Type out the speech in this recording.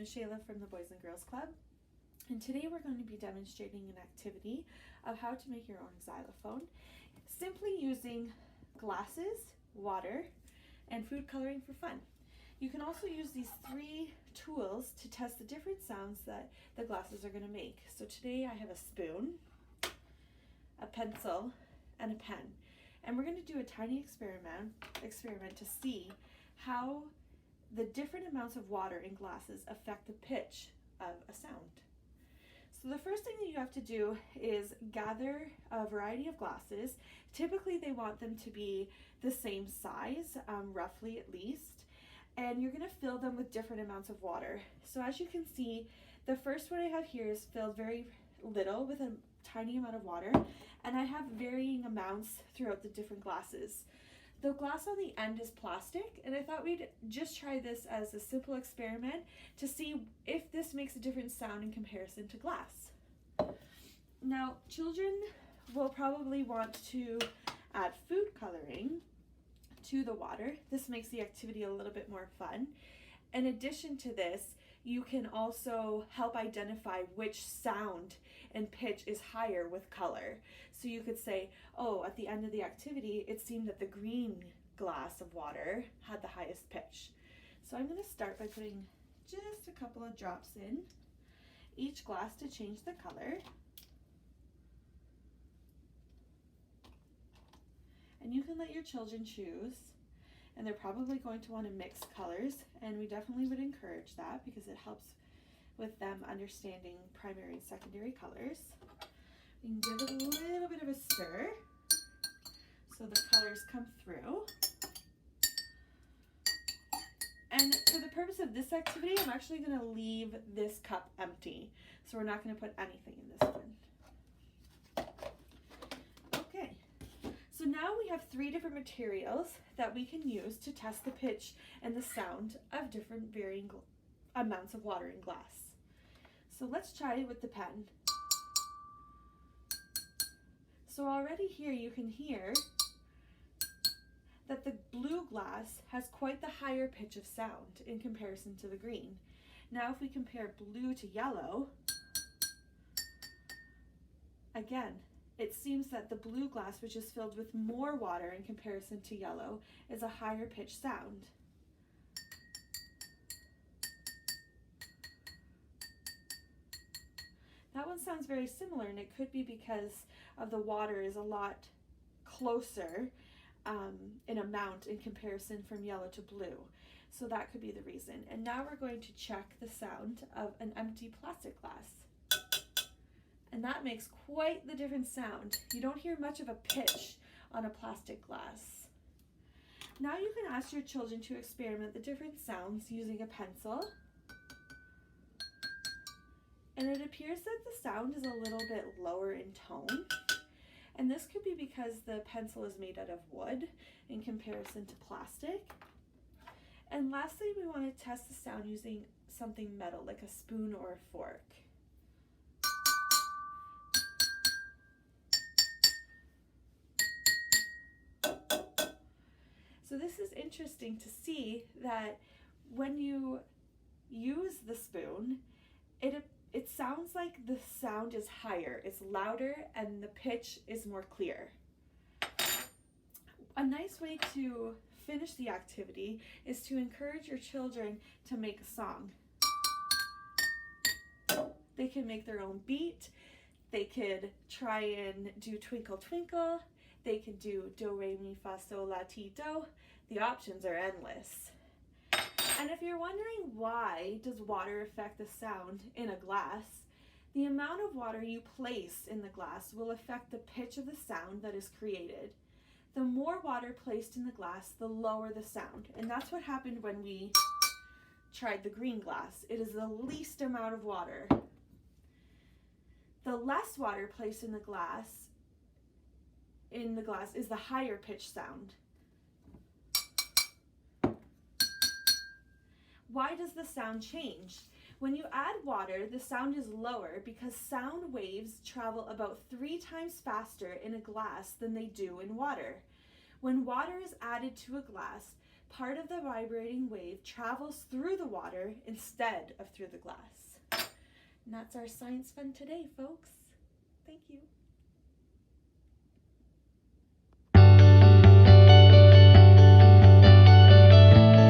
Miss Shayla from the Boys and Girls Club, and today we're going to be demonstrating an activity of how to make your own xylophone simply using glasses, water, and food coloring for fun. You can also use these 3 tools to test the different sounds that the glasses are going to make. So today I have a spoon, a pencil, and a pen. And we're going to do a tiny experiment to see how the different amounts of water in glasses affect the pitch of a sound. So the first thing that you have to do is gather a variety of glasses. Typically they want them to be the same size, roughly at least, and you're going to fill them with different amounts of water. So as you can see, the first one I have here is filled very little with a tiny amount of water, and I have varying amounts throughout the different glasses. The glass on the end is plastic, and I thought we'd just try this as a simple experiment to see if this makes a different sound in comparison to glass. Now, children will probably want to add food coloring to the water. This makes the activity a little bit more fun. In addition to this, you can also help identify which sound and pitch is higher with color. So you could say, oh, at the end of the activity, it seemed that the green glass of water had the highest pitch. So I'm going to start by putting just a couple of drops in each glass to change the color. And you can let your children choose. And they're probably going to want to mix colors, and we definitely would encourage that because it helps with them understanding primary and secondary colors. We can give it a little bit of a stir so the colors come through. And for the purpose of this activity, I'm actually going to leave this cup empty, so we're not going to put anything in this one. Okay. So now we have 3 different materials that we can use to test the pitch and the sound of different varying amounts of water in glass. So let's try with the pen. So already here you can hear that the blue glass has quite the higher pitch of sound in comparison to the green. Now if we compare blue to yellow, again, it seems that the blue glass, which is filled with more water in comparison to yellow, is a higher pitched sound. That one sounds very similar, and it could be because of the water is a lot closer in amount in comparison from yellow to blue. So that could be the reason. And now we're going to check the sound of an empty plastic glass. And that makes quite the different sound. You don't hear much of a pitch on a plastic glass. Now you can ask your children to experiment the different sounds using a pencil. And it appears that the sound is a little bit lower in tone. And this could be because the pencil is made out of wood in comparison to plastic. And lastly, we want to test the sound using something metal like a spoon or a fork. So this is interesting to see that when you use the spoon, it sounds like the sound is higher, it's louder, and the pitch is more clear. A nice way to finish the activity is to encourage your children to make a song. They can make their own beat. They could try and do Twinkle Twinkle. They could do Do, Re, Mi, Fa, Sol, La, Ti, Do. The options are endless. And if you're wondering why does water affect the sound in a glass, the amount of water you place in the glass will affect the pitch of the sound that is created. The more water placed in the glass, the lower the sound. And that's what happened when we tried the green glass. It is the least amount of water. The less water placed in the glass is the higher pitched sound. Why does the sound change? When you add water, the sound is lower because sound waves travel about 3 times faster in a glass than they do in water. When water is added to a glass, part of the vibrating wave travels through the water instead of through the glass. And that's our science fun today, folks. Thank you.